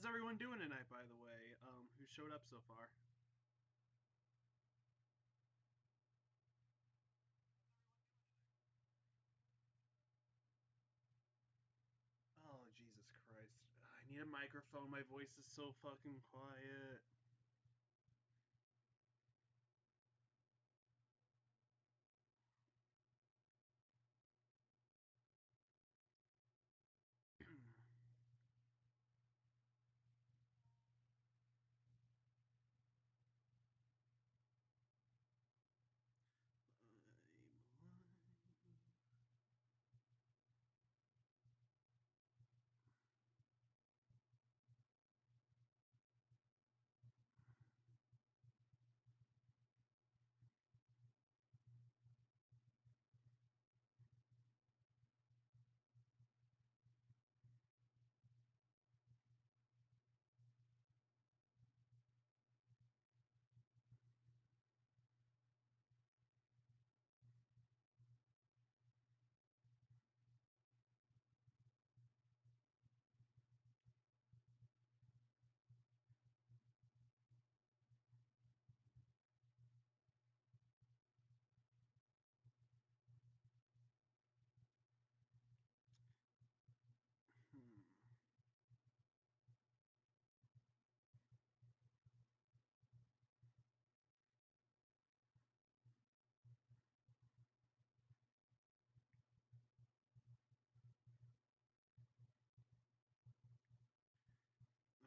everyone doing tonight, by the way? Who showed up so far? Oh, Jesus Christ. I need a microphone. My voice is so fucking quiet.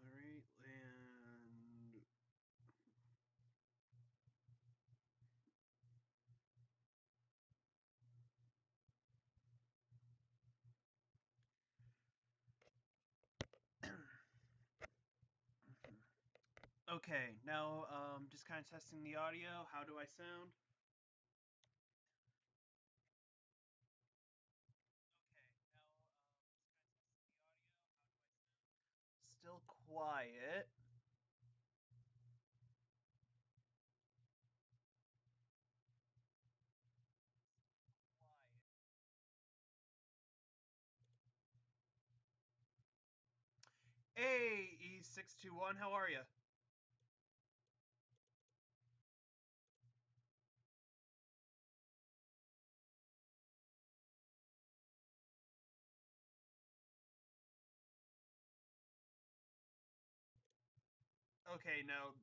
Alright, and... Okay, now, just kind of testing the audio. How do I sound? Still quiet. Hey, E621, how are you? Okay, now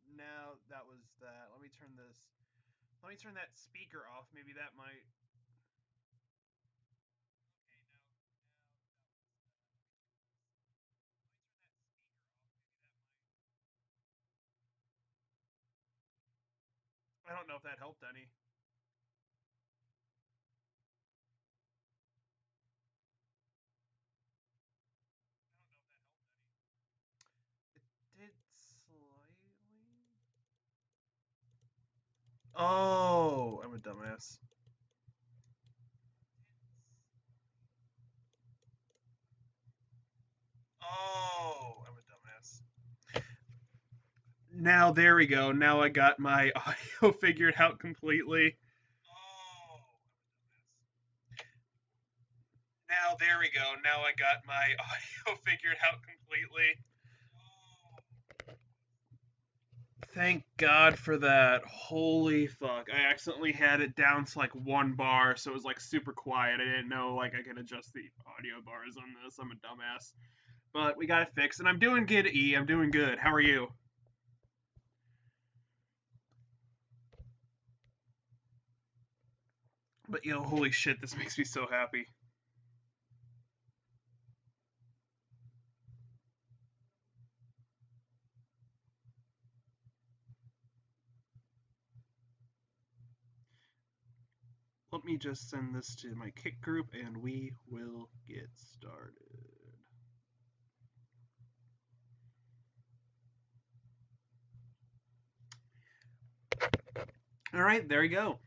that was that. Let me turn that speaker off. Maybe that might... I don't know if that helped any. It did slightly. Oh, I'm a dumbass. Oh, I'm a dumbass. Now, there we go. Now I got my audio figured out completely. Oh. Now, there we go. Now I got my audio figured out completely. Thank God for that. Holy fuck. I accidentally had it down to like 1 bar, so it was like super quiet. I didn't know like I could adjust the audio bars on this. I'm a dumbass. But we got it fixed, and I'm doing good, E. I'm doing good. How are you? But yo, holy shit, this makes me so happy. Let me just send this to my Kick group, and we will get started. All right, there we go.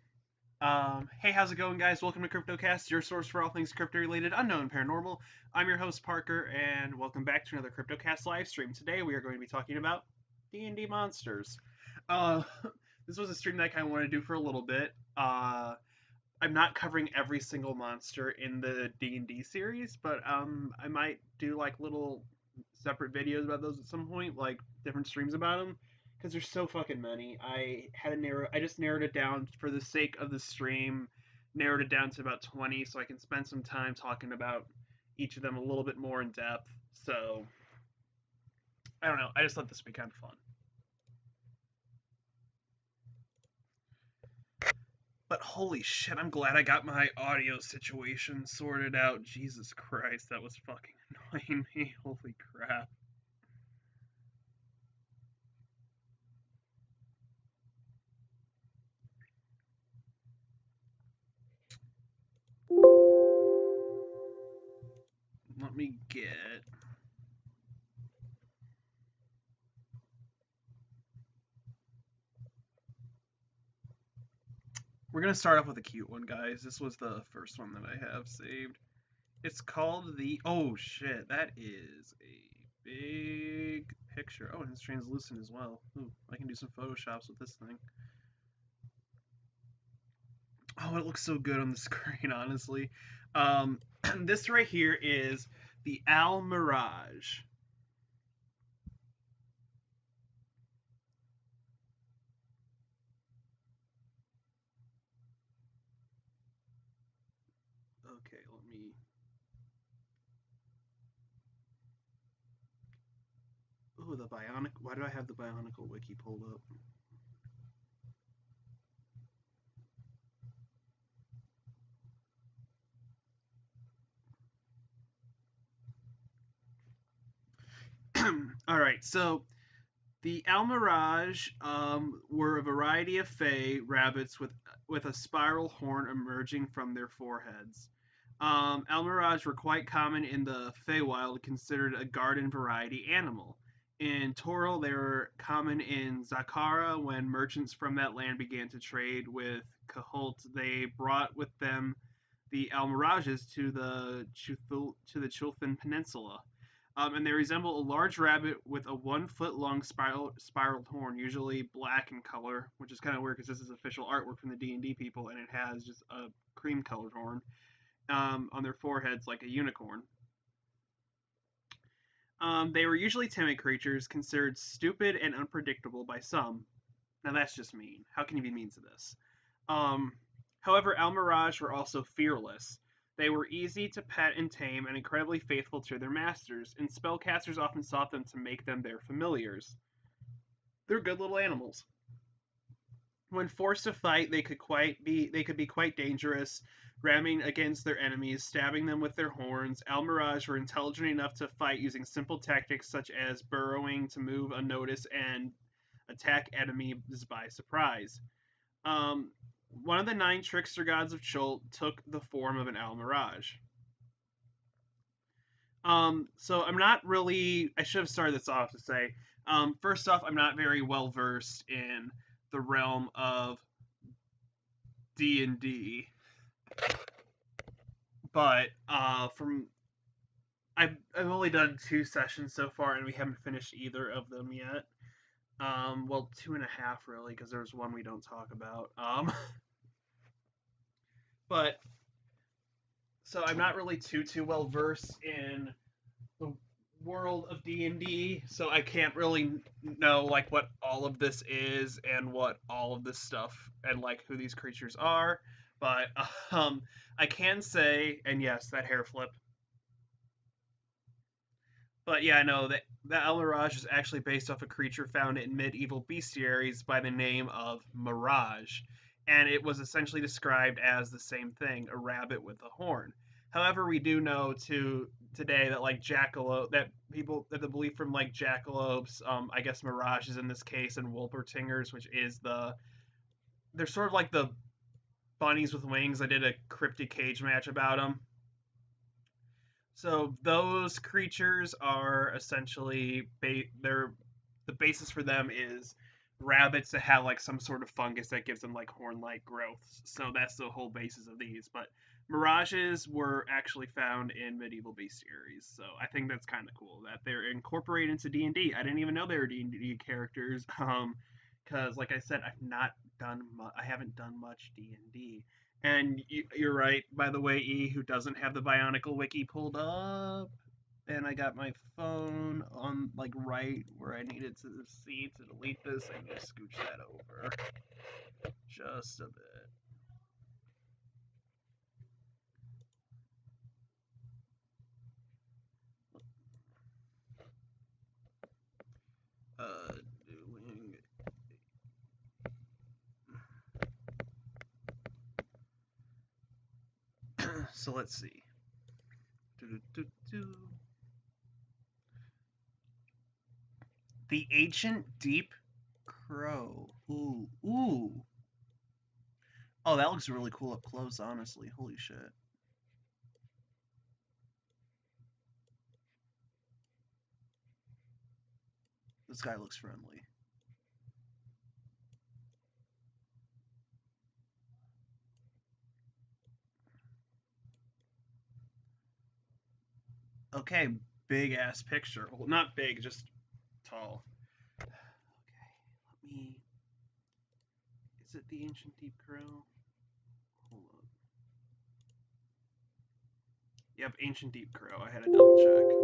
Hey, how's it going, guys? Welcome to Cryptocast, your source for all things crypto-related, unknown, paranormal. I'm your host, Parker, and welcome back to another Cryptocast Livestream. Today, we are going to be talking about D&D Monsters. Uh, this was a stream that I kind of wanted to do for a little bit. I'm not covering every single monster in the D&D series, but I might do like little separate videos about those at some point, like different streams about them, because there's so fucking many. I just narrowed it down for the sake of the stream, narrowed it down to about 20, so I can spend some time talking about each of them a little bit more in depth. So I don't know. I just thought this would be kind of fun. But holy shit, I'm glad I got my audio situation sorted out. Jesus Christ, that was fucking annoying me. Holy crap. Let me get. We're gonna start off with a cute one, guys. This was the first one that I have saved. It's called the. Oh shit, that is a big picture. Oh, and it's translucent as well. Ooh, I can do some photoshops with this thing. Oh, it looks so good on the screen, honestly. This right here is the Al Mirage. Okay, let me. Oh, the Bionic. Why do I have the Bionicle wiki pulled up? All right, so the Almirage were a variety of fey rabbits with a spiral horn emerging from their foreheads. Almirage were quite common in the Feywild, considered a garden variety animal. In Toril, they were common in Zakara when merchants from that land began to trade with Cahult. They brought with them the Almirages to the Chulfin Peninsula. And they resemble a large rabbit with a 1 foot long spiraled horn, usually black in color, which is kind of weird because this is official artwork from the D&D people, and it has just a cream colored horn on their foreheads like a unicorn. They were usually timid creatures, considered stupid and unpredictable by some. Now that's just mean. How can you be mean to this? Um, However, Almirage were also fearless. They were easy to pet and tame and incredibly faithful to their masters, and spellcasters often sought them to make them their familiars. They're good little animals. When forced to fight, they could be quite dangerous, ramming against their enemies, stabbing them with their horns. Almirage were intelligent enough to fight using simple tactics such as burrowing to move unnoticed and attack enemies by surprise. Um, One of the 9 trickster gods of Chult took the form of an Almirage. So I'm not really. I should have started this off to say. First off, I'm not very well versed in the realm of D&D, but from I've only done 2 sessions so far, and we haven't finished either of them yet. Well, 2.5 really, because there's one we don't talk about. But so I'm not really too well versed in the world of D&D, so I can't really know like what all of this is and what all of this stuff and like who these creatures are. But um, I can say, and yes, that hair flip. But yeah, I know that the El Mirage is actually based off a creature found in medieval bestiaries by the name of Mirage, and it was essentially described as the same thing, a rabbit with a horn. However, we do know today that like jackalope, that people that the belief from like jackalopes, I guess Mirage is in this case, and Wolpertingers, which is they're sort of like the bunnies with wings. I did a cryptic cage match about them. So those creatures are essentially they're the basis for them is rabbits that have like some sort of fungus that gives them like horn-like growths. So that's the whole basis of these. But mirages were actually found in medieval bestiaries. So I think that's kind of cool that they're incorporated into D&D. I didn't even know they were D&D characters. Because like I said, I haven't done much D&D. And you're right, by the way, E, who doesn't have the Bionicle wiki pulled up. and I got my phone on like right where I needed to see to delete this. I need to scooch that over just a bit. Doing. So let's see. The Ancient Deep Crow. Ooh, ooh. Oh, that looks really cool up close, honestly. Holy shit. This guy looks friendly. Okay, big ass picture. Well, not big, just tall. Okay, let me. Is it the Ancient Deep Crow? Hold on. Yep, Ancient Deep Crow. I had to double check.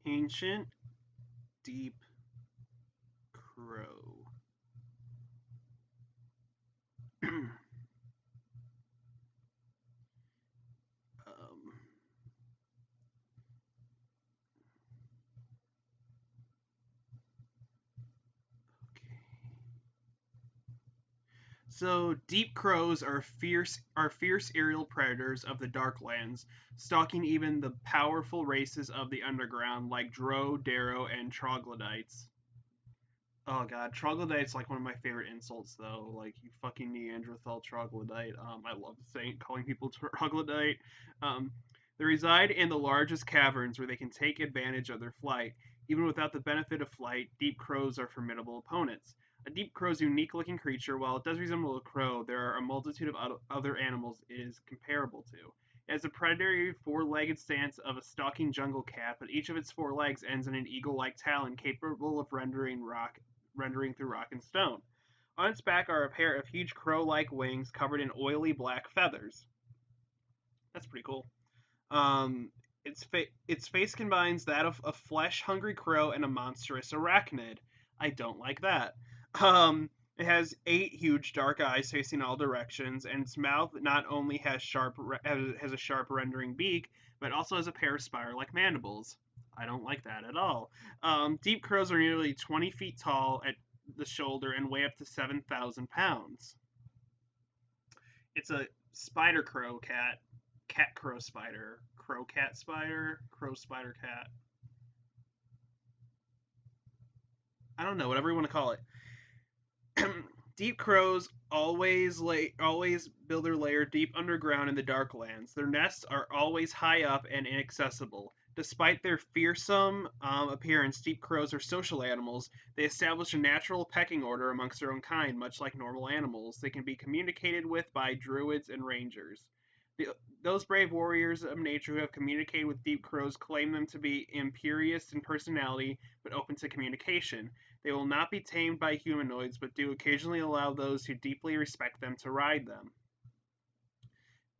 Ancient Deep Crow. um, okay. So deep crows are fierce aerial predators of the Darklands, stalking even the powerful races of the underground like Drow, Darrow, and Troglodytes. Oh god, Troglodyte's like one of my favorite insults though. Like you fucking Neanderthal troglodyte. I love saying calling people troglodyte. Um, they reside in the largest caverns where they can take advantage of their flight. Even without the benefit of flight, deep crows are formidable opponents. A deep crow's unique looking creature, while it does resemble a crow, there are a multitude of other animals it is comparable to. It has a predatory four-legged stance of a stalking jungle cat, but each of its four legs ends in an eagle-like talon capable of rendering through rock and stone. On its back are a pair of huge crow-like wings covered in oily black feathers. That's pretty cool. Um, its face combines that of a flesh-hungry crow and a monstrous arachnid. I don't like that. It has 8 huge dark eyes facing all directions, and its mouth not only has a sharp rendering beak, but also has a pair of spire-like mandibles. I don't like that at all. Deep crows are nearly 20 feet tall at the shoulder and weigh up to 7,000 pounds. It's a spider crow cat crow spider, crow spider cat. I don't know, whatever you want to call it. Deep crows always build their lair deep underground in the dark lands. Their nests are always high up and inaccessible. Despite their fearsome appearance, deep crows are social animals. They establish a natural pecking order amongst their own kind, much like normal animals. They can be communicated with by druids and rangers. The, those brave warriors of nature who have communicated with deep crows claim them to be imperious in personality but open to communication. They will not be tamed by humanoids, but do occasionally allow those who deeply respect them to ride them.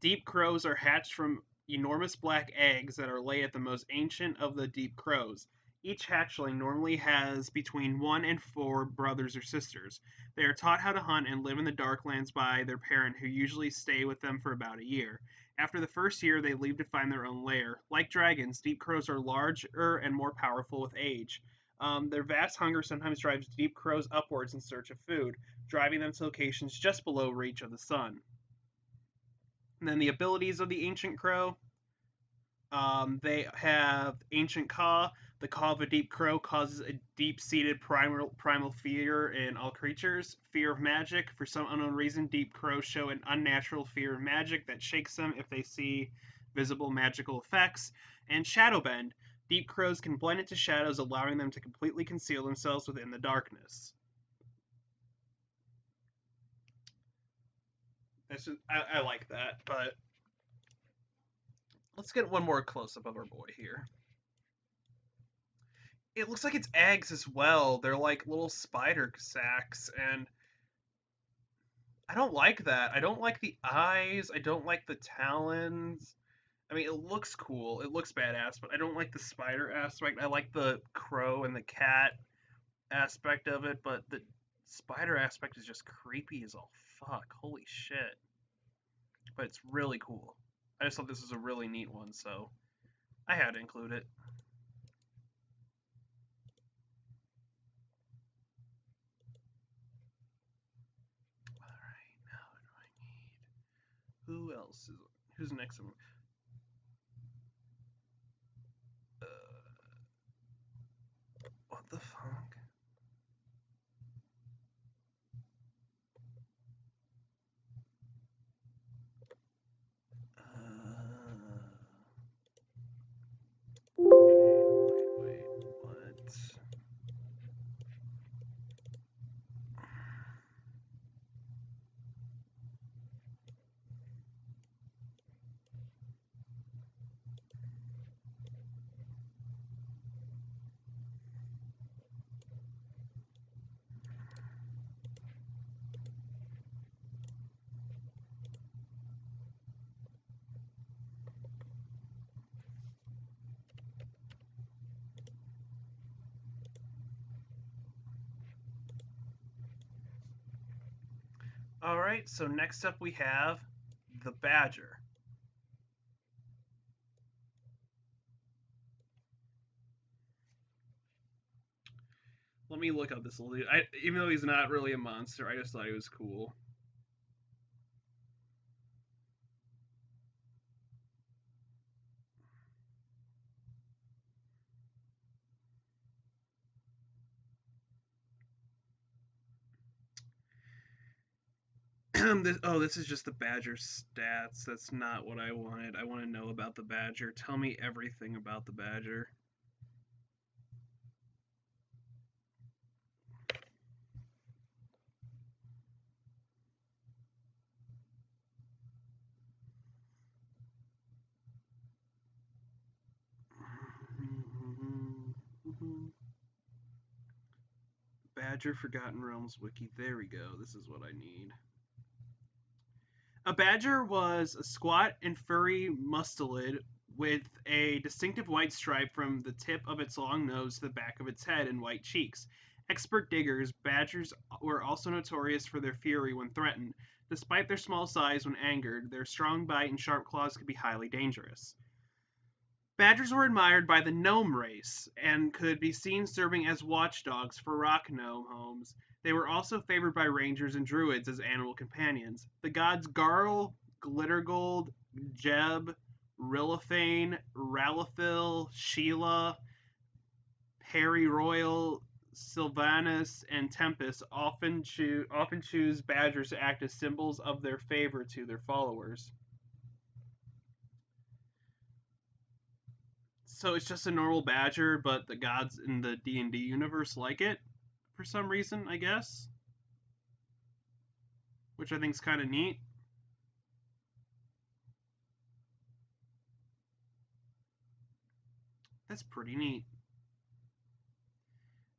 Deep crows are hatched from enormous black eggs that are laid at the most ancient of the deep crows. Each hatchling normally has between 1 and 4 brothers or sisters. They are taught how to hunt and live in the Darklands by their parent, who usually stay with them for about a year. After the first year, they leave to find their own lair. Like dragons, deep crows are larger and more powerful with age. Their vast hunger sometimes drives deep crows upwards in search of food, driving them to locations just below reach of the sun. And then the abilities of the Ancient Crow. They have Ancient Caw. The Caw of a Deep Crow causes a deep-seated primal fear in all creatures. Fear of magic. For some unknown reason, Deep Crows show an unnatural fear of magic that shakes them if they see visible magical effects. And Shadow Bend. Deep Crows can blend into shadows, allowing them to completely conceal themselves within the darkness. I like that, but let's get one more close up of our boy here. It looks like it's eggs as well. They're like little spider sacs, and I don't like that. I don't like the eyes. I don't like the talons. I mean, it looks cool. It looks badass, but I don't like the spider aspect. I like the crow and the cat aspect of it, but the spider aspect is just creepy as all fuck. Holy shit. But it's really cool. I just thought this was a really neat one, so I had to include it. Alright, now what do I need? Who else is... Who's next one? Uh, what the fuck? Wait, what? Alright, so next up we have the badger. Let me look up this little dude. Even though he's not really a monster, I just thought he was cool. This is just the badger stats. That's not what I wanted. I want to know about the badger. Tell me everything about the badger. Badger Forgotten Realms wiki. There we go. This is what I need. A badger was a squat and furry mustelid with a distinctive white stripe from the tip of its long nose to the back of its head and white cheeks. Expert diggers, badgers were also notorious for their fury when threatened. Despite their small size when angered, their strong bite and sharp claws could be highly dangerous. Badgers were admired by the gnome race and could be seen serving as watchdogs for rock gnome homes. They were also favored by rangers and druids as animal companions. The gods Garl, Glittergold, Jeb, Rilliphane, Ralaphil, Sheila, Perry Royal, Sylvanus, and Tempest often choose badgers to act as symbols of their favor to their followers. So it's just a normal badger, but the gods in the D&D universe like it for some reason, I guess, which I think is kind of neat. That's pretty neat.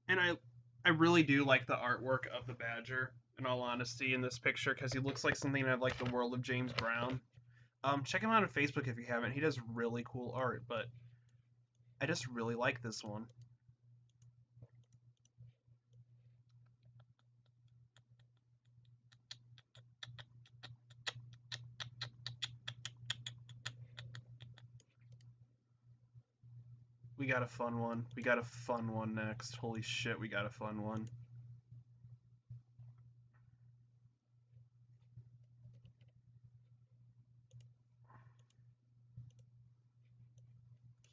And I really do like the artwork of the badger, in all honesty, in this picture, because he looks like something out of like the world of James Brown. Check him out on Facebook if you haven't. He does really cool art, but I just really like this one. We got a fun one. We got a fun one next. Holy shit, we got a fun one.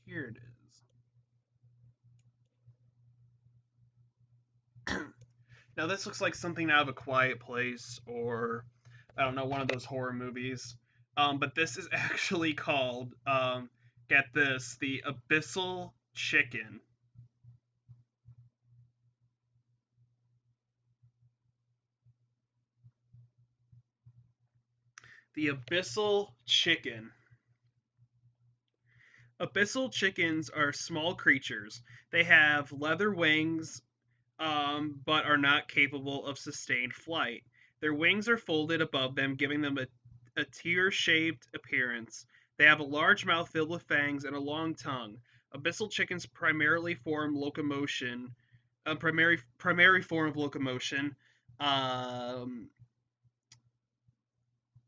Here it is. Now this looks like something out of A Quiet Place or I don't know, one of those horror movies. But this is actually called, get this, the Abyssal Chicken. The Abyssal Chicken. Abyssal chickens are small creatures. They have leather wings, but are not capable of sustained flight. Their wings are folded above them, giving them a tear-shaped appearance. They have a large mouth filled with fangs and a long tongue. Abyssal chickens primarily form locomotion, primary form of locomotion, um,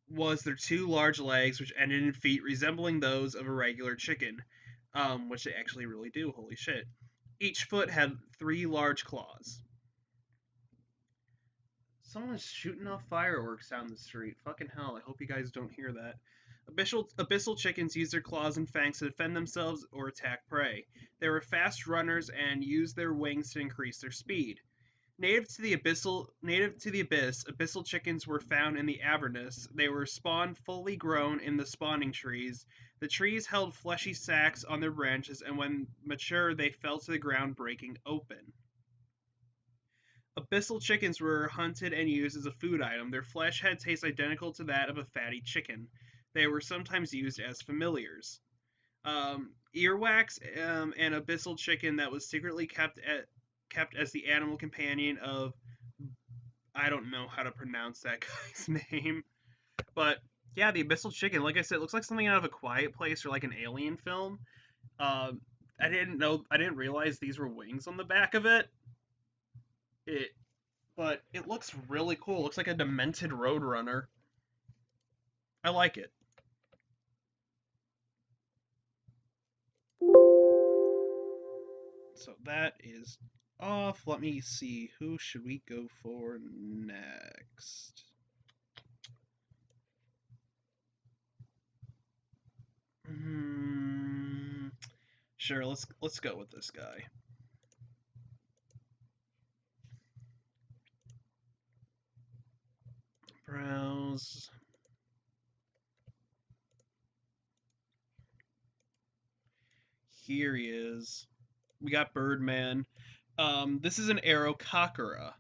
was their two large legs, which ended in feet resembling those of a regular chicken, which they actually really do. Holy shit! Each foot had three large claws. Someone's shooting off fireworks down the street. Fucking hell, I hope you guys don't hear that. Abyssal chickens use their claws and fangs to defend themselves or attack prey. They were fast runners and used their wings to increase their speed. Native to the abyss, abyssal chickens were found in the Avernus. They were spawned fully grown in the spawning trees. The trees held fleshy sacs on their branches, and when mature, they fell to the ground, breaking open. Abyssal chickens were hunted and used as a food item. Their flesh had taste identical to that of a fatty chicken. They were sometimes used as familiars. Earwax, an abyssal chicken that was secretly kept as the animal companion of, I don't know how to pronounce that guy's name, but yeah, the abyssal chicken. Like I said, it looks like something out of A Quiet Place or like an alien film. I didn't realize these were wings on the back of it. But it looks really cool. It looks like a demented roadrunner. I like it. So that is off. Let me see. Who should we go for next? Sure, let's go with this guy. Browse. Here he is. We got Birdman. This is an Aerokakura.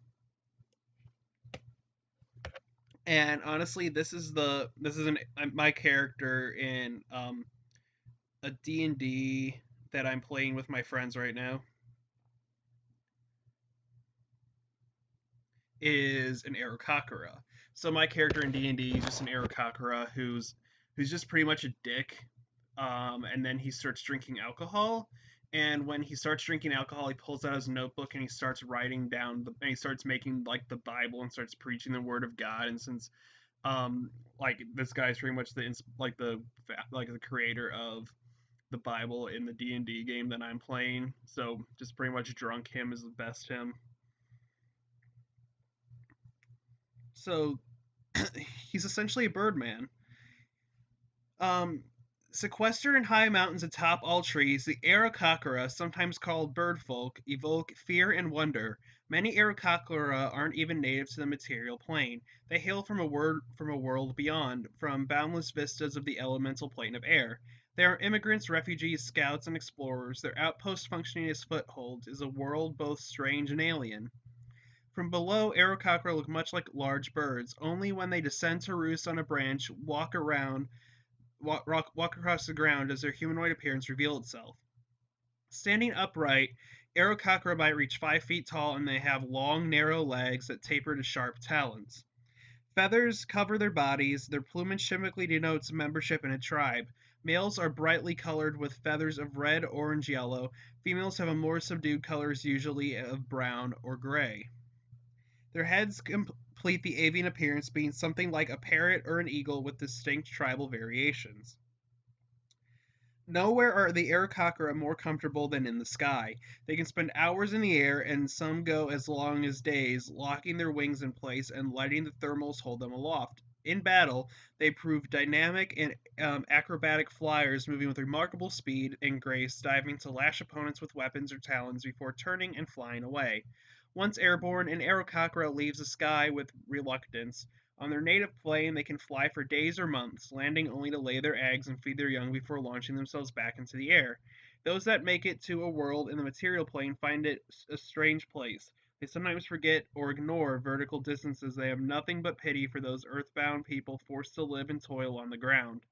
And honestly, this is my character in a D&D that I'm playing with my friends right now. Is an Aerokakura. So my character in D&D is just an Aerokakura who's just pretty much a dick. And then he starts drinking alcohol. And when he starts drinking alcohol, he pulls out his notebook and he starts writing down and he starts making like the Bible and starts preaching the word of God. And since like this guy's pretty much the creator of the Bible in the D&D game that I'm playing, so just pretty much drunk him is the best him. So he's essentially a Birdman. Sequestered in high mountains atop all trees, the Aerokakura, sometimes called birdfolk, evoke fear and wonder. Many Aerokakura aren't even native to the material plane. They hail from a world beyond, from boundless vistas of the elemental plane of air. They are immigrants, refugees, scouts, and explorers. Their outpost functioning as footholds is a world both strange and alien. From below, Aerokakura look much like large birds. Only when they descend to roost on a branch, walk across the ground does their humanoid appearance reveal itself. Standing upright, Aerokakura might reach 5 feet tall, and they have long, narrow legs that taper to sharp talons. Feathers cover their bodies. Their plumage typically denotes membership in a tribe. Males are brightly colored with feathers of red, orange, yellow. Females have a more subdued colors, usually of brown or gray. Their heads complete the avian appearance, being something like a parrot or an eagle with distinct tribal variations. Nowhere are the Aerokakura more comfortable than in the sky. They can spend hours in the air, and some go as long as days, locking their wings in place and letting the thermals hold them aloft. In battle, they prove dynamic and acrobatic flyers, moving with remarkable speed and grace, diving to lash opponents with weapons or talons before turning and flying away. Once airborne, an Aerokakura leaves the sky with reluctance. On their native plane, they can fly for days or months, landing only to lay their eggs and feed their young before launching themselves back into the air. Those that make it to a world in the material plane find it a strange place. They sometimes forget or ignore vertical distances. They have nothing but pity for those earthbound people forced to live and toil on the ground.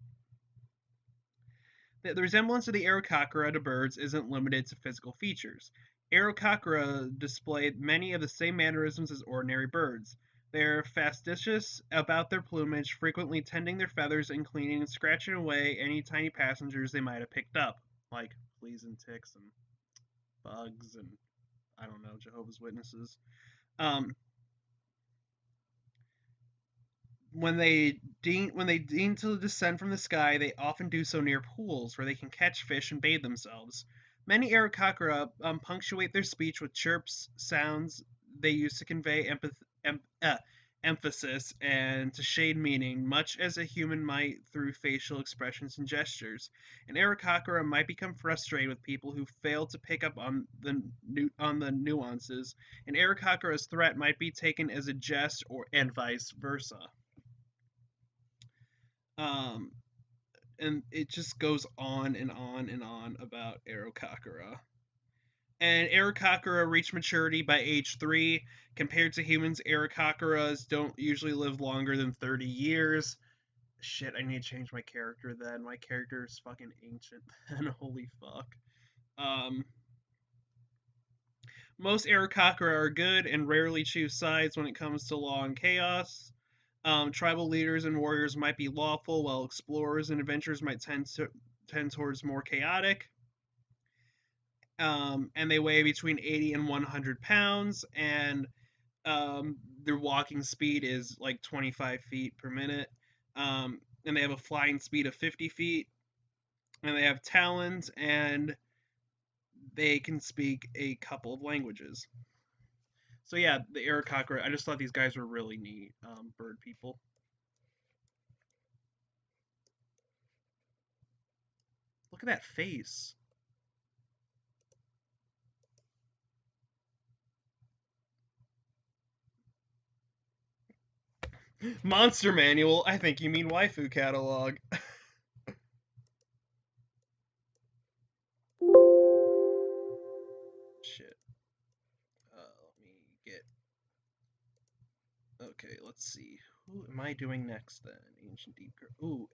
The resemblance of the Aerokakura to birds isn't limited to physical features. Aerokakura display many of the same mannerisms as ordinary birds. They're fastidious about their plumage, frequently tending their feathers and cleaning and scratching away any tiny passengers they might have picked up, like fleas and ticks and bugs and, I don't know, Jehovah's Witnesses. Um, when they deign to descend from the sky, they often do so near pools where they can catch fish and bathe themselves. Many Arakakra punctuate their speech with chirps, sounds they use to convey emphasis and to shade meaning, much as a human might through facial expressions and gestures. An Arakakra might become frustrated with people who fail to pick up on the nuances. An Arakakra's threat might be taken as a jest, or and vice versa. Um, and it just goes on and on and on about Arakakra. And Arakakra reach maturity by age 3. Compared to humans, Arakakaras don't usually live longer than 30 years. Shit, I need to change my character then. My character is fucking ancient then. Holy fuck. Um, Most Arakakra are good and rarely choose sides when it comes to law and chaos. Tribal leaders and warriors might be lawful, while explorers and adventurers might tend towards more chaotic. And they weigh between 80 and 100 pounds, and their walking speed is like 25 feet per minute. And they have a flying speed of 50 feet, and they have talent, and they can speak a couple of languages. So yeah, the Arakakra, I just thought these guys were really neat bird people. Look at that face. Monster manual. I think you mean waifu catalog. Shit. Let me get. Okay, let's see. Who am I doing next then? Ancient Deep. Ooh,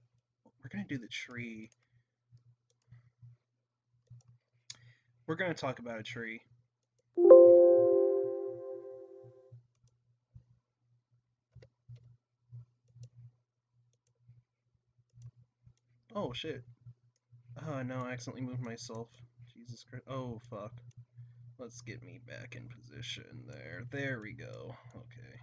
we're gonna do the tree. We're gonna talk about a tree. Oh shit. Oh no, I accidentally moved myself. Jesus Christ. Oh fuck. Let's get me back in position there. There we go. Okay.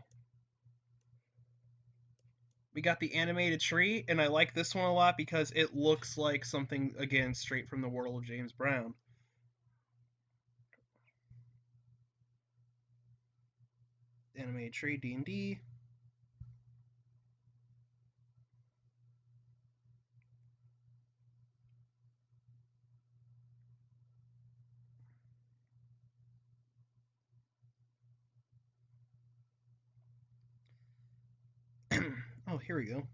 We got the animated tree, and I like this one a lot because it looks like something, again, straight from the world of James Brown. Animated tree, D&D. Oh, here we go.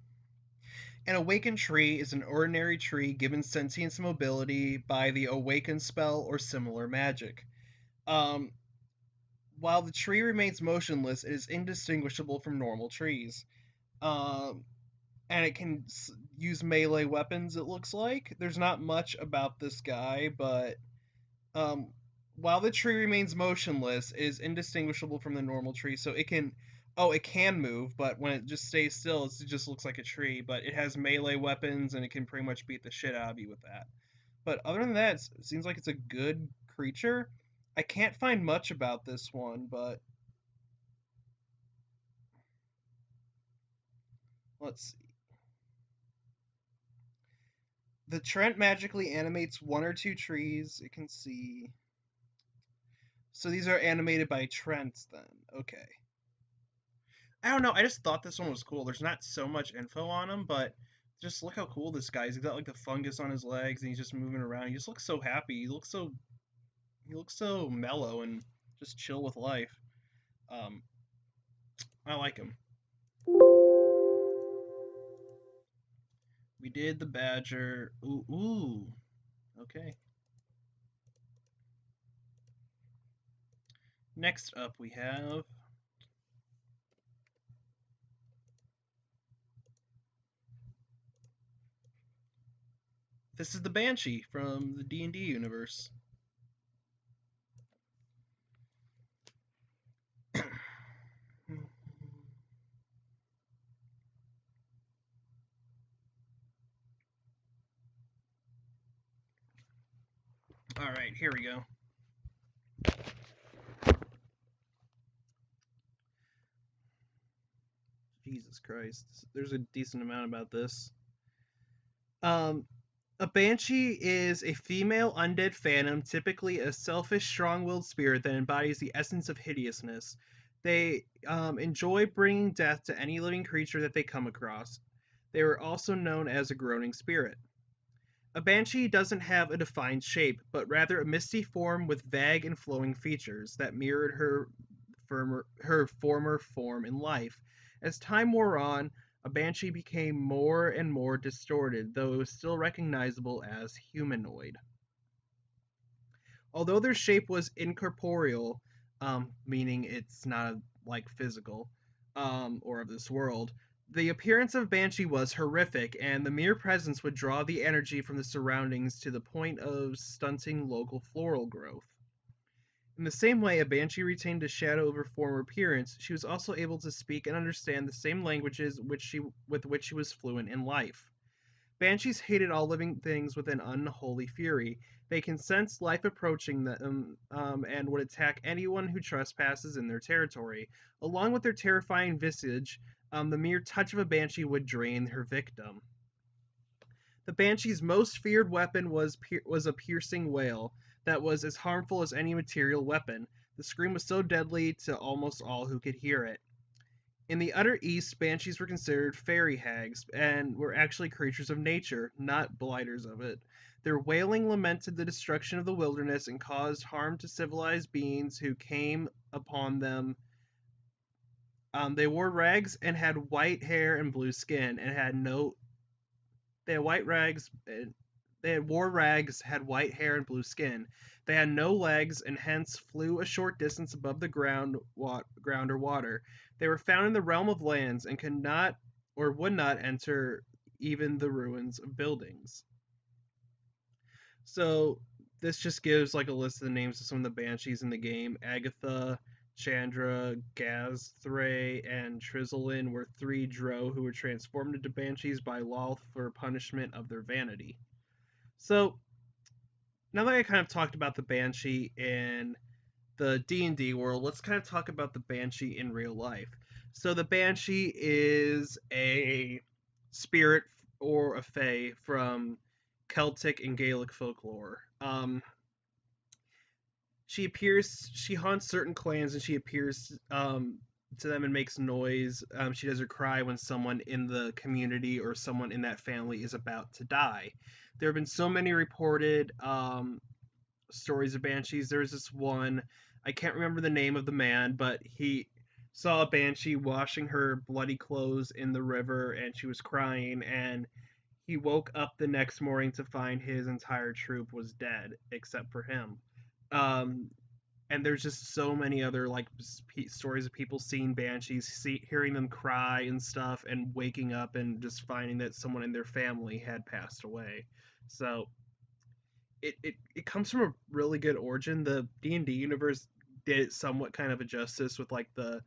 An awakened tree is an ordinary tree given sentience and mobility by the awaken spell or similar magic. Um, while the tree remains motionless, it is indistinguishable from normal trees. Um, and it can use melee weapons, it looks like. There's not much about this guy, but um, while the tree remains motionless, it is indistinguishable from the normal tree. So it can, oh, it can move, but when it just stays still, it just looks like a tree. But it has melee weapons, and it can pretty much beat the shit out of you with that. But other than that, it seems like it's a good creature. I can't find much about this one, but let's see. The Trent magically animates one or two trees. It can see. So these are animated by Trent then. Okay. I don't know. I just thought this one was cool. There's not so much info on him, but just look how cool this guy is. He's got like the fungus on his legs, and he's just moving around. He just looks so happy. He looks so mellow and just chill with life. Um, I like him. We did the badger. Ooh, ooh. Okay. Next up, we have. This is the Banshee from the D&D universe. Alright, here we go. Jesus Christ. There's a decent amount about this. A Banshee is a female undead phantom, typically a selfish, strong-willed spirit that embodies the essence of hideousness. They enjoy bringing death to any living creature that they come across. They are also known as a groaning spirit. A Banshee doesn't have a defined shape, but rather a misty form with vague and flowing features that mirrored her former form in life. As time wore on, a Banshee became more and more distorted, though it was still recognizable as humanoid. Although their shape was incorporeal, meaning it's not like physical or of this world, the appearance of Banshee was horrific, and the mere presence would draw the energy from the surroundings to the point of stunting local floral growth. In the same way a Banshee retained a shadow of her former appearance, she was also able to speak and understand the same languages with which she was fluent in life. Banshees hated all living things with an unholy fury. They can sense life approaching them and would attack anyone who trespasses in their territory. Along with their terrifying visage, the mere touch of a Banshee would drain her victim. The Banshee's most feared weapon was a piercing wail that was as harmful as any material weapon. The scream was so deadly to almost all who could hear it. In the utter east, banshees were considered fairy hags and were actually creatures of nature, not blighters of it. Their wailing lamented the destruction of the wilderness and caused harm to civilized beings who came upon them. They wore rags and had white hair and blue skin, and had no. They had white rags. They wore rags, had white hair and blue skin. They had no legs, and hence flew a short distance above the ground or water. They were found in the realm of lands, and could not or would not enter even the ruins of buildings. So this just gives like a list of the names of some of the banshees in the game. Agatha, Chandra, Gazthray, and Trizalin were three drow who were transformed into banshees by Lolth for punishment of their vanity. So now that I kind of talked about the Banshee in the D&D world, let's kind of talk about the Banshee in real life. So the Banshee is a spirit or a fae from Celtic and Gaelic folklore. She haunts certain clans, and she appears to them and makes noise. She does her cry when someone in the community or someone in that family is about to die. There have been so many reported stories of banshees. There's this one, I can't remember the name of the man, but he saw a banshee washing her bloody clothes in the river, and she was crying, and he woke up the next morning to find his entire troop was dead except for him. Um, and there's just so many other like stories of people seeing banshees, hearing them cry and stuff, and waking up and just finding that someone in their family had passed away. So it comes from a really good origin. The D&D universe did somewhat kind of a justice with like the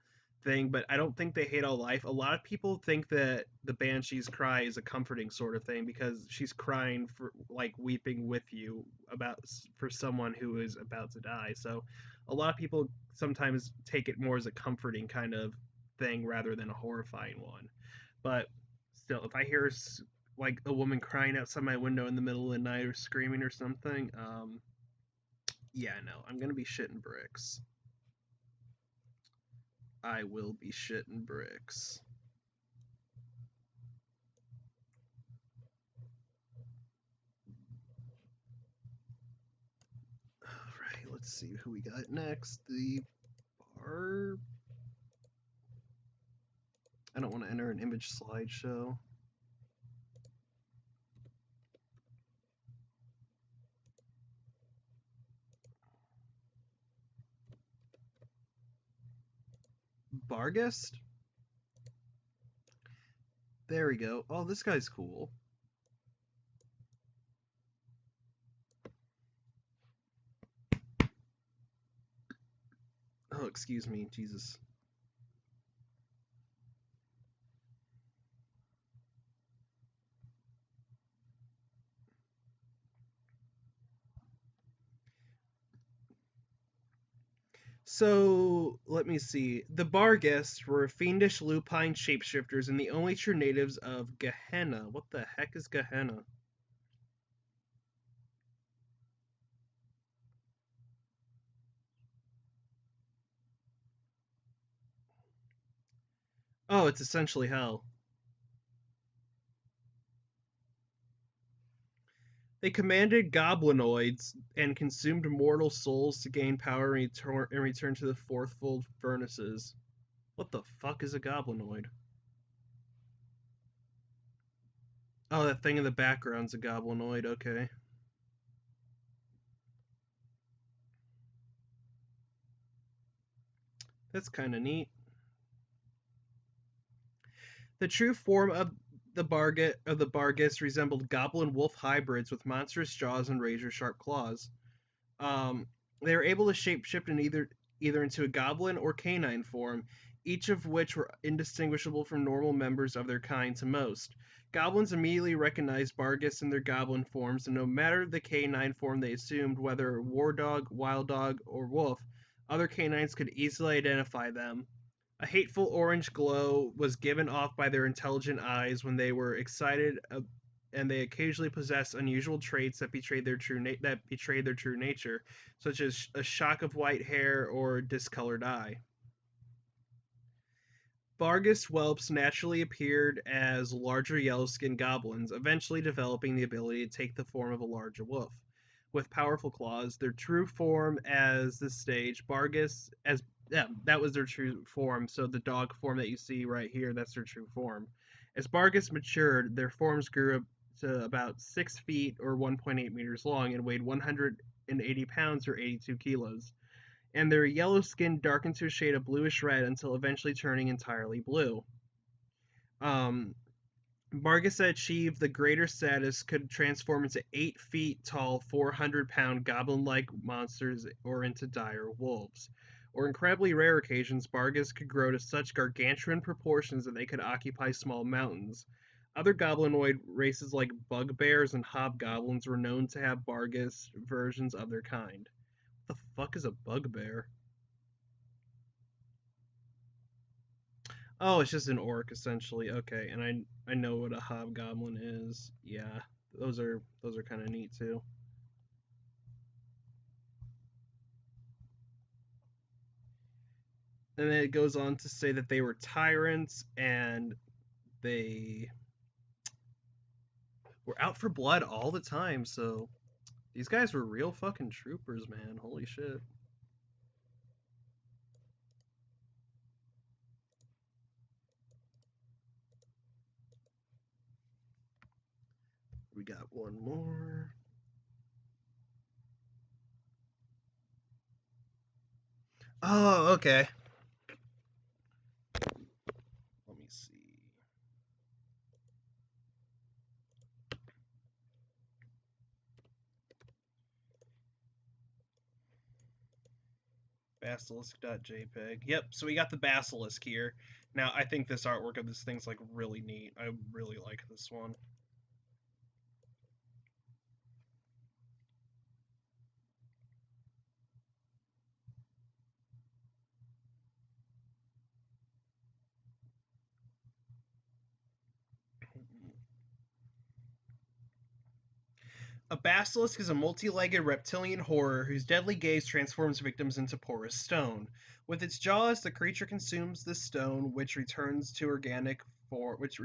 thing, but I don't think they hate all life. A lot of people think that the banshee's cry is a comforting sort of thing because she's crying for like weeping with you about for someone who is about to die. So a lot of people sometimes take it more as a comforting kind of thing rather than a horrifying one. But still, if I hear like a woman crying outside my window in the middle of the night or screaming or something, yeah, no, I'm gonna be shitting bricks. I will be shitting bricks. Alright, let's see who we got next. The bar. I don't want to enter an image slideshow. Bargest? There we go. Oh, this guy's cool. Oh, excuse me, Jesus. So, let me see. The Barghest were fiendish lupine shapeshifters and the only true natives of Gehenna. What the heck is Gehenna? Oh, it's essentially hell. They commanded goblinoids and consumed mortal souls to gain power and return to the fourfold furnaces. What the fuck is a goblinoid? Oh, that thing in the background's a goblinoid, okay. That's kind of neat. The true form of the Barghest resembled goblin wolf hybrids with monstrous jaws and razor sharp claws. Um, they were able to shapeshift in either into a goblin or canine form, each of which were indistinguishable from normal members of their kind to most. Goblins immediately recognized Barghest in their goblin forms, and no matter the canine form they assumed, whether war dog, wild dog, or wolf, other canines could easily identify them. A hateful orange glow was given off by their intelligent eyes when they were excited, and they occasionally possessed unusual traits that betrayed their true nature, such as a shock of white hair or discolored eye. Bargus whelps naturally appeared as larger yellow-skinned goblins, eventually developing the ability to take the form of a larger wolf. With powerful claws, their true form as this stage, Bargus as yeah, that was their true form. So the dog form that you see right here, that's their true form. As Bargus matured, their forms grew up to about 6 feet or 1.8 meters long and weighed 180 pounds or 82 kilos, and their yellow skin darkened to a shade of bluish red until eventually turning entirely blue. Um, Vargas achieved the greater status could transform into 8 feet tall, 400-pound goblin like monsters or into dire wolves. Or incredibly rare occasions, Bargas could grow to such gargantuan proportions that they could occupy small mountains. Other goblinoid races like bugbears and hobgoblins were known to have Bargas versions of their kind. What the fuck is a bugbear? Oh, it's just an orc essentially. Okay, and I know what a hobgoblin is. Yeah, those are kind of neat too. And then it goes on to say that they were tyrants and they were out for blood all the time. So these guys were real fucking troopers, man. Holy shit. We got one more. Oh, okay. Let me see. Basilisk.jpg. Yep, so we got the Basilisk here. Now, I think this artwork of this thing's like really neat. I really like this one. A basilisk is a multi-legged reptilian horror whose deadly gaze transforms victims into porous stone. With its jaws, the creature consumes the stone, which returns to organic form, which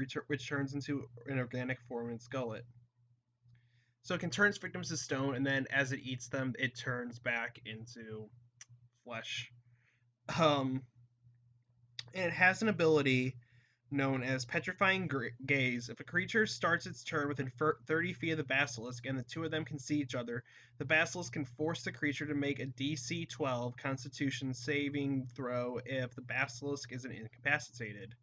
turns into an organic form in its gullet. So it can turn its victims to stone, and then as it eats them, it turns back into flesh. Um, and it has an ability known as Petrifying Gaze. If a creature starts its turn within 30 feet of the basilisk and the two of them can see each other, the basilisk can force the creature to make a DC 12 Constitution saving throw if the basilisk isn't incapacitated.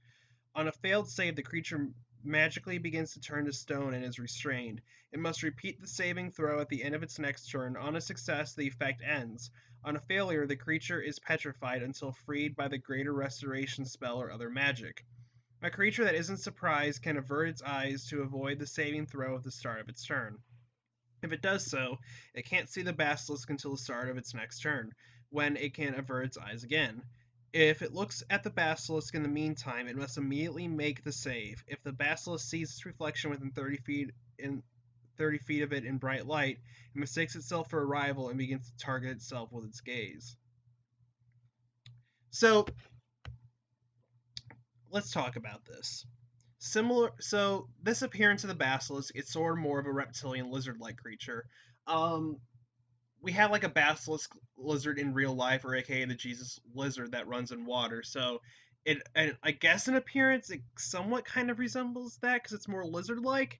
On a failed save, the creature magically begins to turn to stone and is restrained. It must repeat the saving throw at the end of its next turn. On a success, the effect ends. On a failure, the creature is petrified until freed by the Greater Restoration spell or other magic. A creature that isn't surprised can avert its eyes to avoid the saving throw at the start of its turn. If it does so, it can't see the basilisk until the start of its next turn. when it can avert its eyes again. If it looks at the basilisk in the meantime, it must immediately make the save. If the basilisk sees its reflection within 30 feet of it in bright light, it mistakes itself for a rival and begins to target itself with its gaze. So let's talk about this. So this appearance of the basilisk, it's sort of more of a reptilian lizard-like creature. We have like a basilisk lizard in real life, or aka the Jesus lizard that runs in water. So and I guess in appearance, it somewhat kind of resembles that because it's more lizard-like.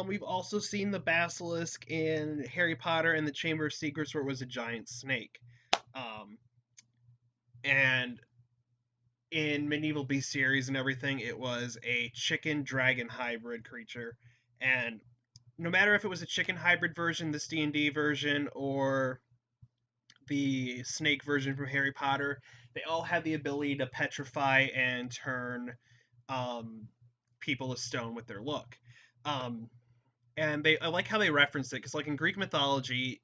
We've also seen the basilisk in Harry Potter and the Chamber of Secrets, where it was a giant snake. And in medieval bestiaries and everything, it was a chicken dragon hybrid creature. And no matter if it was a chicken hybrid version, this D&D version, or the snake version from Harry Potter, they all had the ability to petrify and turn people to stone with their look. And I like how they referenced it because, like in Greek mythology,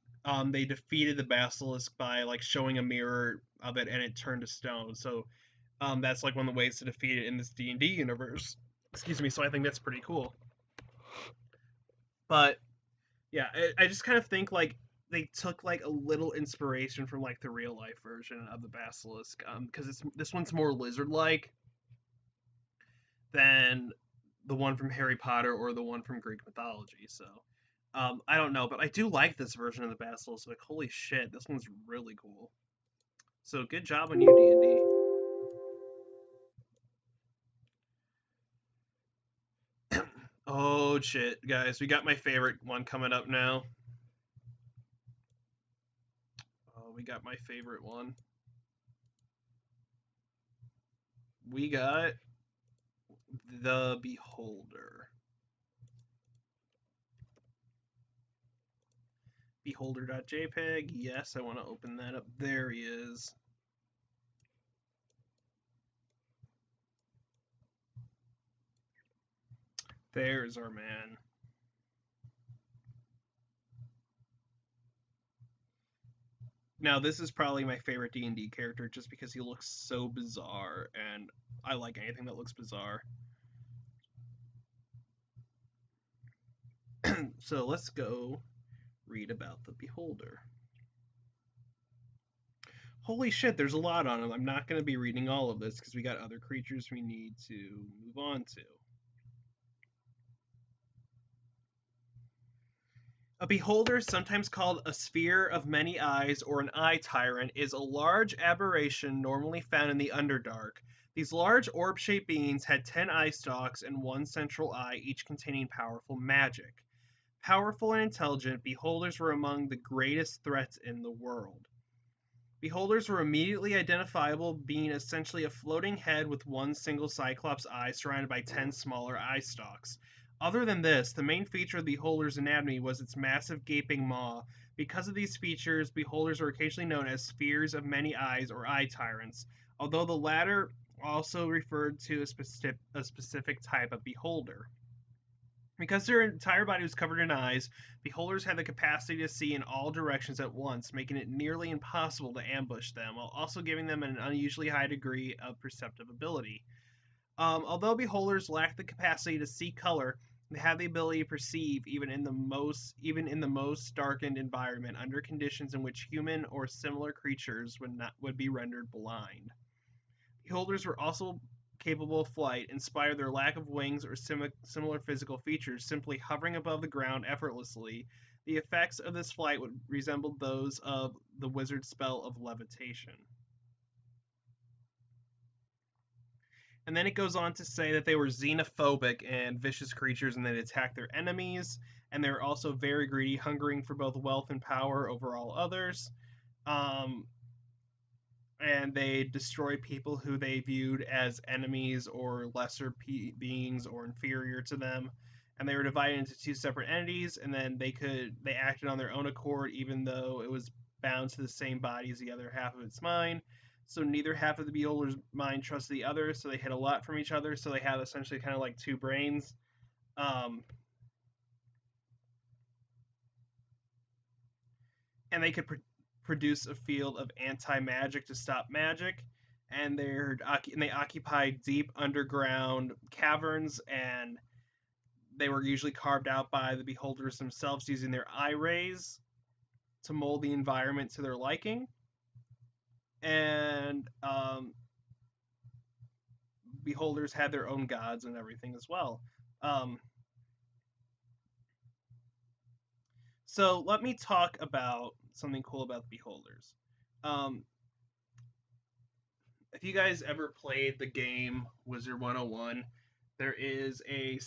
they defeated the basilisk by like showing a mirror of it and it turned to stone. So that's like one of the ways to defeat it in this D&D universe. Excuse me. So I think that's pretty cool. But yeah, I just kind of think like they took like a little inspiration from like the real life version of the basilisk, because this one's more lizard like than the one from Harry Potter or the one from Greek mythology. So I don't know, but I do like this version of the basilisk. Like holy shit, this one's really cool. So good job on you, D&D. Oh shit, guys, we got my favorite one coming up now. Oh, we got my favorite one. We got the Beholder. Beholder.jpg. Yes, I want to open that up. There he is. There's our man. Now, this is probably my favorite D&D character just because he looks so bizarre, and I like anything that looks bizarre. So let's go read about the Beholder. Holy shit, there's a lot on him. I'm not going to be reading all of this because we got other creatures we need to move on to. A beholder, sometimes called a sphere of many eyes or an eye tyrant, is a large aberration normally found in the Underdark. These large orb-shaped beings had 10 eye stalks and one central eye, each containing powerful magic. Powerful and intelligent, beholders were among the greatest threats in the world. Beholders were immediately identifiable, being essentially a floating head with one single cyclops eye surrounded by 10 smaller eye stalks. Other than this, the main feature of the beholder's anatomy was its massive gaping maw. Because of these features, beholders are occasionally known as spheres of many eyes or eye tyrants, although the latter also referred to a specific type of beholder. Because their entire body was covered in eyes, beholders had the capacity to see in all directions at once, making it nearly impossible to ambush them, while also giving them an unusually high degree of perceptive ability. Although beholders lack the capacity to see color, they have the ability to perceive even in the most darkened environment under conditions in which human or similar creatures would be rendered blind. Beholders were also capable of flight, in spite of their lack of wings or similar physical features, simply hovering above the ground effortlessly. The effects of this flight would resemble those of the wizard's spell of levitation. And then it goes on to say that they were xenophobic and vicious creatures and they'd attack their enemies, and they were also very greedy, hungering for both wealth and power over all others. And they destroy people who they viewed as enemies or lesser beings or inferior to them. And they were divided into two separate entities, and then they acted on their own accord, even though it was bound to the same body as the other half of its mind. So neither half of the beholder's mind trusted the other, so they hid a lot from each other. So they have essentially kind of like two brains. And they could produce a field of anti-magic to stop magic, and they occupy deep underground caverns, and they were usually carved out by the beholders themselves using their eye rays to mold the environment to their liking. And beholders had their own gods and everything as well. So let me talk about something cool about the beholders. If you guys ever played the game Wizard 101, there's a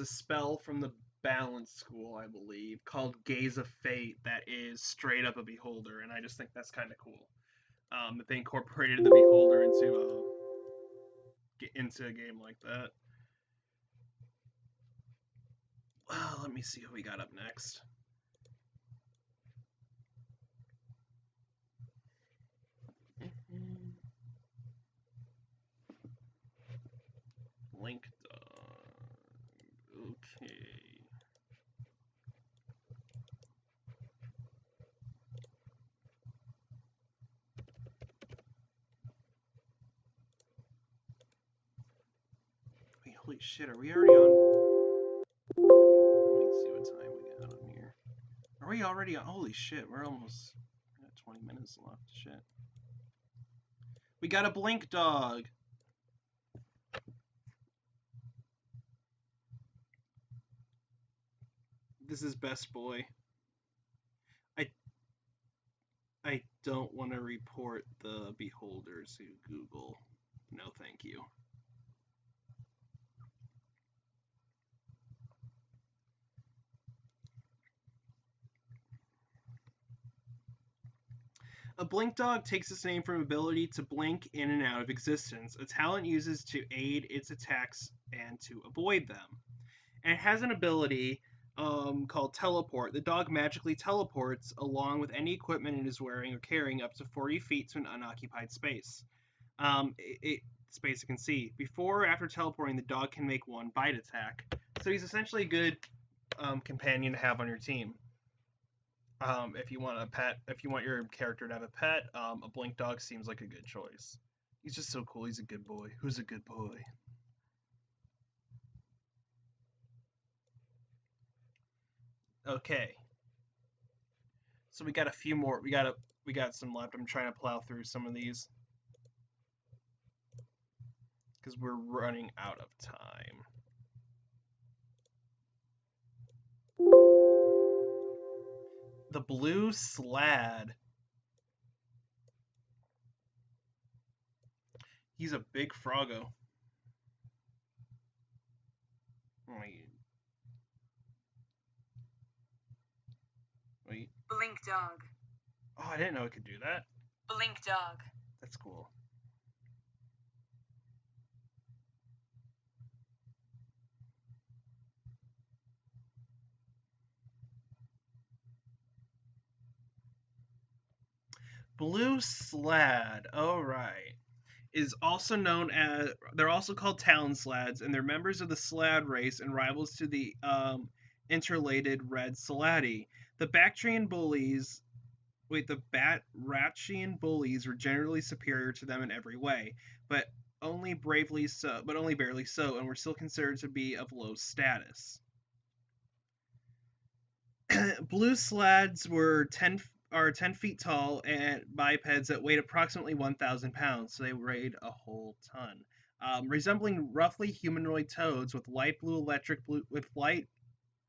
spell from the Balance School, I believe, called Gaze of Fate that is straight up a beholder, and I just think that's kind of cool. That they incorporated the beholder into a game like that. Let me see who we got up next. Blink Dog. Okay. Wait, holy shit, are we already on? Let me see what time we got on here. Are we already on? Holy shit, we're almost got 20 minutes left. Shit. We got a Blink Dog. This is Best Boy. I don't want to report the beholders who Google. No, thank you. A blink dog takes its name from ability to blink in and out of existence, a talent uses to aid its attacks and to avoid them. And it has an ability called Teleport. The dog magically teleports along with any equipment it is wearing or carrying up to 40 feet to an unoccupied space. Space it can see. Before or after teleporting, the dog can make one bite attack. So he's essentially a good companion to have on your team. If you want a pet, if you want your character to have a pet, a blink dog seems like a good choice. He's just so cool. He's a good boy. Who's a good boy? Okay. So we got a few more. We got some left. I'm trying to plow through some of these because we're running out of time. The blue Sled. He's a big froggo. Wait. Blink dog. Oh, I didn't know it could do that. Blink dog. That's cool. Blue Sled. Oh, right. Is also known as, they're also called Talon Slads, and they're members of the Slad race and rivals to the interrelated Red Saladi. The Bactrian bullies, the Batrachian bullies were generally superior to them in every way, but only barely so, and were still considered to be of low status. Blue Slads were 10 feet tall and bipeds that weighed approximately 1,000 pounds, so they weighed a whole ton. Resembling roughly humanoid toads with light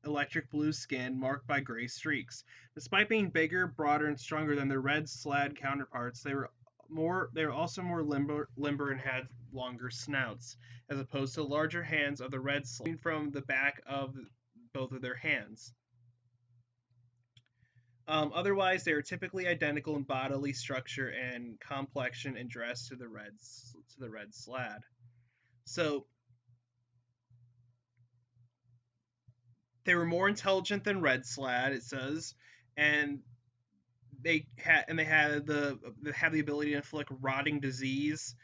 electric blue skin marked by gray streaks. Despite being bigger, broader, and stronger than their red Slad counterparts, they were also more limber and had longer snouts, as opposed to larger hands of the red Slad from the back of both of their hands. Otherwise, they are typically identical in bodily structure and complexion and dress to the red Slad. So they were more intelligent than Red Slad, it says, and they have the ability to inflict rotting disease,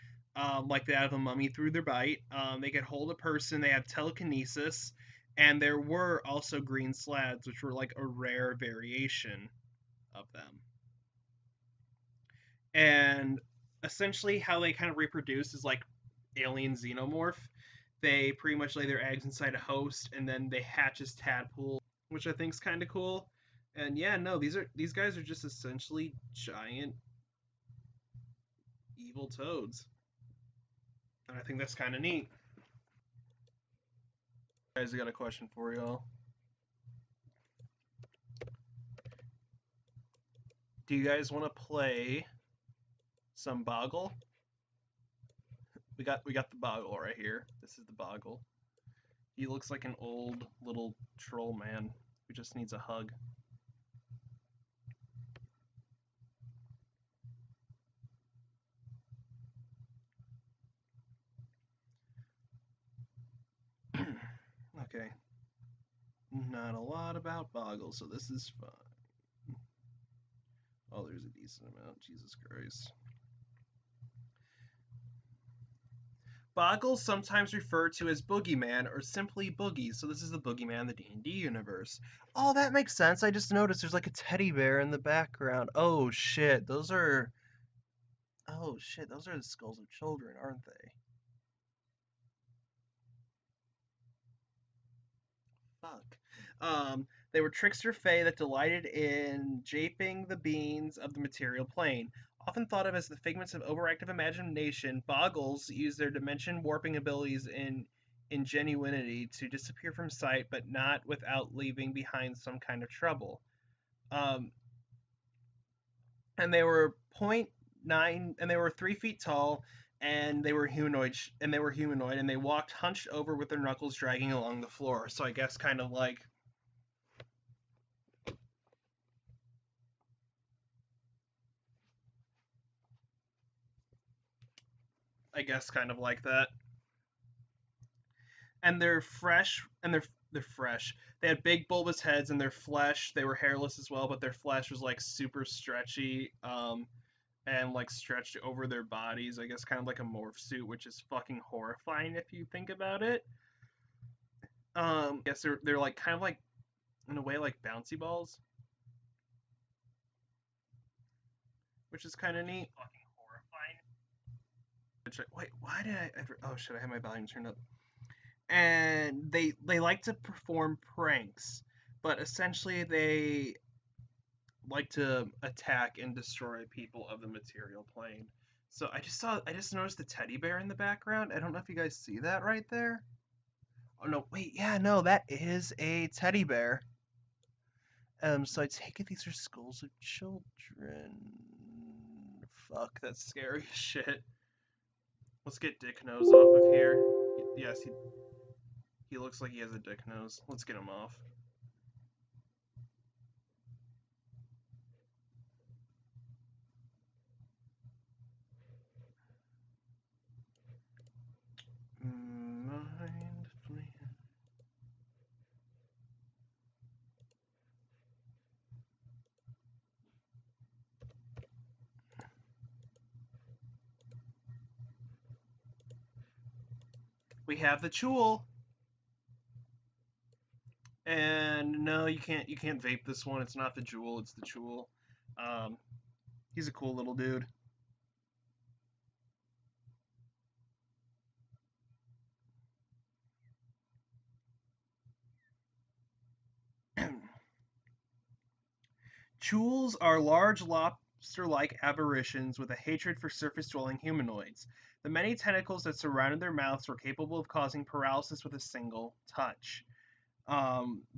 like that of a mummy, through their bite. They could hold a person. They have telekinesis, and there were also green Slads, which were like a rare variation of them. And essentially how they kind of reproduce is like alien xenomorph. They pretty much lay their eggs inside a host and then they hatch as tadpoles, which I think is kind of cool. And yeah, no, these guys are just essentially giant evil toads. And I think that's kind of neat. Guys, I got a question for y'all. Do you guys want to play some Boggle? We got the Boggle right here. This is the Boggle. He looks like an old little troll man who just needs a hug. Okay. Not a lot about Boggle, so this is fine. Oh, there's a decent amount. Jesus Christ. Boggles sometimes referred to as Boogeyman or simply Boogie, so this is the Boogeyman in the D&D universe. Oh, that makes sense. I just noticed there's like a teddy bear in the background. Oh shit, those are... Oh shit, those are the skulls of children, aren't they? Fuck. They were trickster fae that delighted in japing the beings of the material plane. Often thought of as the figments of overactive imagination, Boggles use their dimension warping abilities in ingenuity to disappear from sight, but not without leaving behind some kind of trouble. Um, and they were point nine, and they were 3 feet tall, and they were humanoid, and they walked hunched over with their knuckles dragging along the floor. So I guess kind of like kind of like that. And they're fresh, and they're fresh. They had big bulbous heads, and their flesh, they were hairless as well, but their flesh was like super stretchy, and like stretched over their bodies. I guess kind of like a morph suit, which is fucking horrifying if you think about it. I guess they're like kind of like in a way like bouncy balls, which is kind of neat. Fucking horrifying. Wait, why did I ever? Oh shit! I have my volume turned up. And they like to perform pranks, but essentially they like to attack and destroy people of the material plane. So I just noticed the teddy bear in the background. I don't know if you guys see that right there. Oh no, wait, yeah, no, that is a teddy bear. So I take it these are skulls of children. Fuck, that's scary as shit. Let's get Dick Nose off of here. Yes, he looks like he has a dick nose. Let's get him off. Mindfully. We have the Chul. And no, you can't vape this one. It's not the Jewel, it's the Chul. Um, he's a cool little dude. Chuls are large lobster-like aberrations with a hatred for surface-dwelling humanoids. The many tentacles that surrounded their mouths were capable of causing paralysis with a single touch,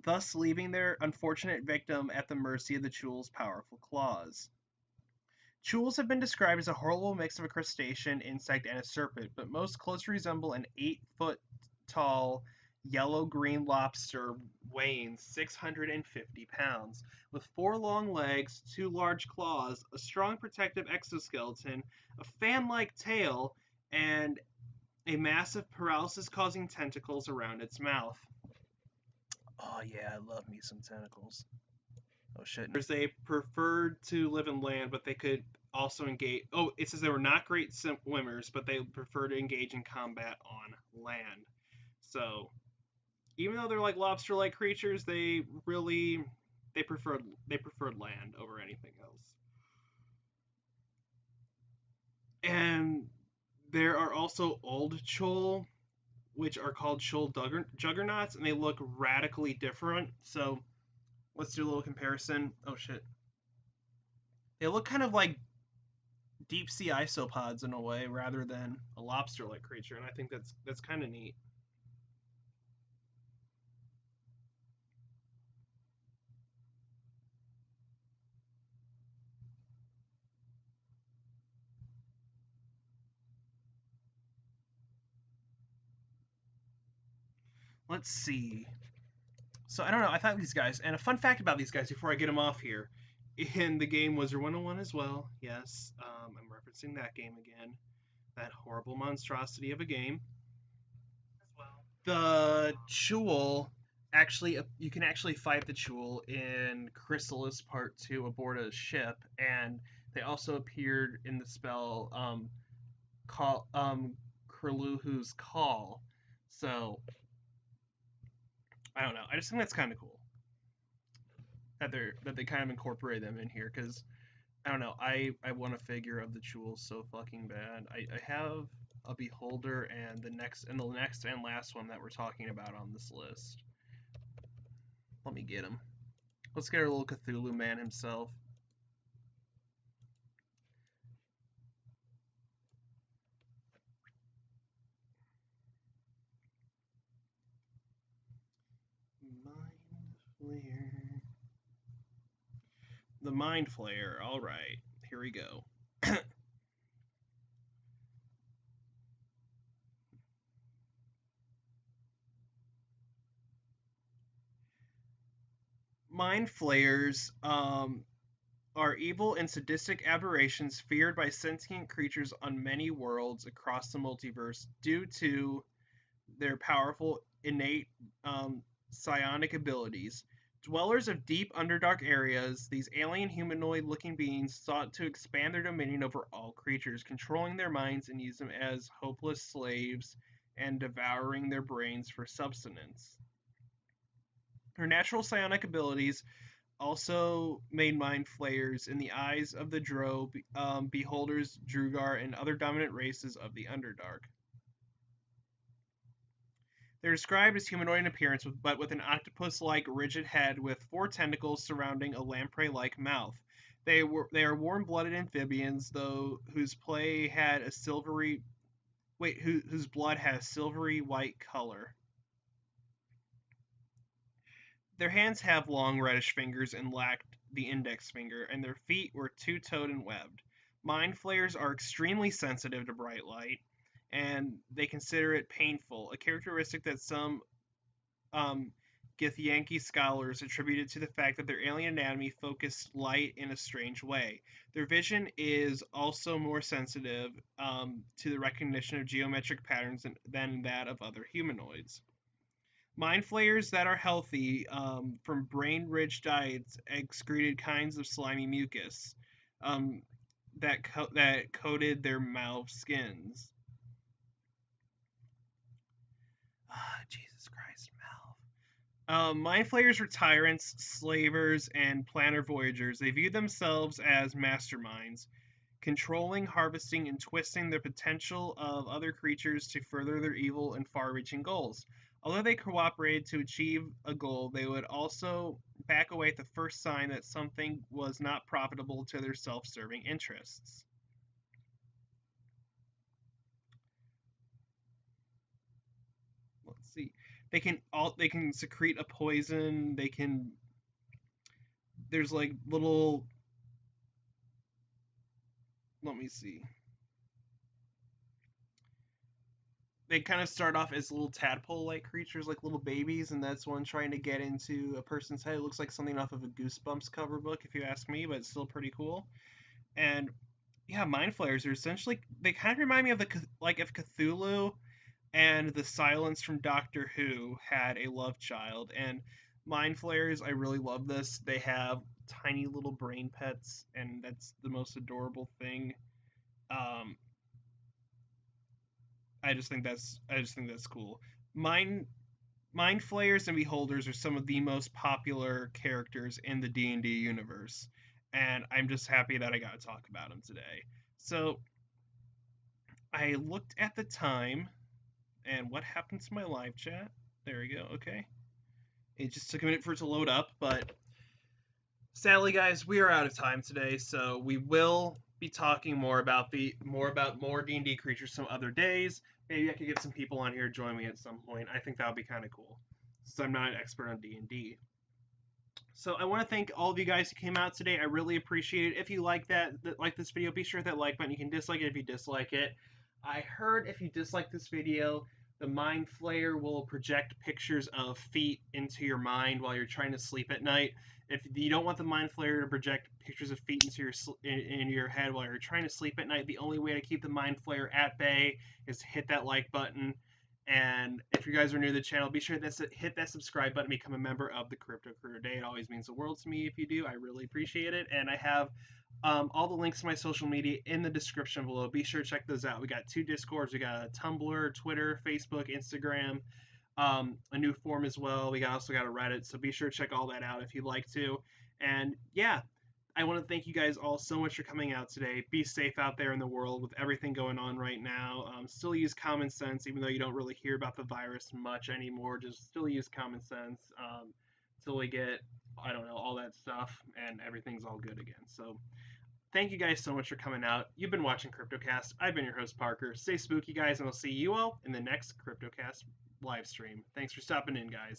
thus leaving their unfortunate victim at the mercy of the Chul's powerful claws. Chuls have been described as a horrible mix of a crustacean, insect, and a serpent, but most closely resemble an 8-foot tall yellow-green lobster weighing 650 pounds, with 4 long legs, 2 large claws, a strong protective exoskeleton, a fan-like tail, and a massive paralysis-causing tentacles around its mouth. Oh yeah, I love me some tentacles. Oh shit. They preferred to live in land, but they could also engage. Oh, it says they were not great swimmers, but they prefer to engage in combat on land. So, even though they're like lobster-like creatures, they preferred land over anything else. There are also old Chol, which are called Chol Juggernauts, and they look radically different. So let's do a little comparison. Oh shit. They look kind of like deep sea isopods in a way rather than a lobster like creature, and I think that's kind of neat. Let's see. So I don't know. I thought these guys, and a fun fact about these guys before I get them off here, in the game Wizard 101 as well. Yes, I'm referencing that game again. That horrible monstrosity of a game. The Chul actually, you can actually fight the Chul in Chrysalis Part 2 aboard a ship, and they also appeared in the spell call Kurluhu's Call. So I don't know. I just think that's kind of cool that they kind of incorporate them in here because I don't know. I want a figure of the Chul so fucking bad. I have a Beholder and the next and last one that we're talking about on this list. Let me get him. Let's get our little Cthulhu man himself. Mind Flayer. The Mind Flayer. All right, here we go. Mind Flayers are evil and sadistic aberrations feared by sentient creatures on many worlds across the multiverse due to their powerful innate psionic abilities. Dwellers of deep underdark areas, these alien humanoid looking beings sought to expand their dominion over all creatures, controlling their minds and use them as hopeless slaves and devouring their brains for subsistence. Her natural psionic abilities also made mind flayers in the eyes of the Drow, beholders, Drugar, and other dominant races of the Underdark. They're described as humanoid in appearance, but with an octopus-like rigid head with four tentacles surrounding a lamprey-like mouth. They are warm-blooded amphibians, though whose play had a silvery whose blood has silvery white color. Their hands have long reddish fingers and lacked the index finger, and their feet were two-toed and webbed. Mind flayers are extremely sensitive to bright light, and they consider it painful, a characteristic that some um, Githyanki scholars attributed to the fact that their alien anatomy focused light in a strange way. Their vision is also more sensitive to the recognition of geometric patterns than that of other humanoids. Mind flayers that are healthy from brain-rich diets excreted kinds of slimy mucus um, that coated their mouth skins. Ah, Jesus Christ, mouth. Mind flayers were tyrants, slavers, and planner voyagers. They viewed themselves as masterminds, controlling, harvesting, and twisting the potential of other creatures to further their evil and far reaching goals. Although they cooperated to achieve a goal, they would also back away at the first sign that something was not profitable to their self serving interests. Let's see. They can secrete a poison. They can there's like little let me see. They kind of start off as little tadpole-like creatures, like little babies, and that's one trying to get into a person's head. It looks like something off of a Goosebumps cover book, if you ask me, but it's still pretty cool. And yeah, mind flayers are essentially they kind of remind me of the like if Cthulhu and the Silence from Doctor Who had a love child. And mind flayers, I really love this. They have tiny little brain pets, and that's the most adorable thing. Um, I just think that's cool. Mind Mind Flayers and Beholders are some of the most popular characters in the D&D universe, and I'm just happy that I got to talk about them today. So, I looked at the time, and what happened to my live chat? There we go. Okay. It just took a minute for it to load up, but sadly, guys, we are out of time today, so we will be talking more about more D&D creatures some other days. Maybe I could get some people on here to join me at some point. I think that would be kind of cool, since I'm not an expert on D&D. So I want to thank all of you guys who came out today. I really appreciate it. If you like like this video, be sure to hit that like button. You can dislike it if you dislike it. I heard if you dislike this video, the Mind Flayer will project pictures of feet into your mind while you're trying to sleep at night. If you don't want the Mind Flayer to project pictures of feet into your head while you're trying to sleep at night, the only way to keep the Mind Flayer at bay is to hit that like button. And if you guys are new to the channel, be sure to hit that subscribe button, become a member of the Crypto Crew today. It always means the world to me if you do. I really appreciate it. And I have all the links to my social media in the description below. Be sure to check those out. We got 2 Discords. We got a Tumblr, Twitter, Facebook, Instagram, a new forum as well. We also got a Reddit. So be sure to check all that out if you'd like to. And yeah, I want to thank you guys all so much for coming out today. Be safe out there in the world with everything going on right now. Still use common sense, even though you don't really hear about the virus much anymore. Just still use common sense until we get, I don't know, all that stuff and everything's all good again. So thank you guys so much for coming out. You've been watching Cryptocast. I've been your host, Parker. Stay spooky, guys, and I'll see you all in the next Cryptocast live stream. Thanks for stopping in, guys.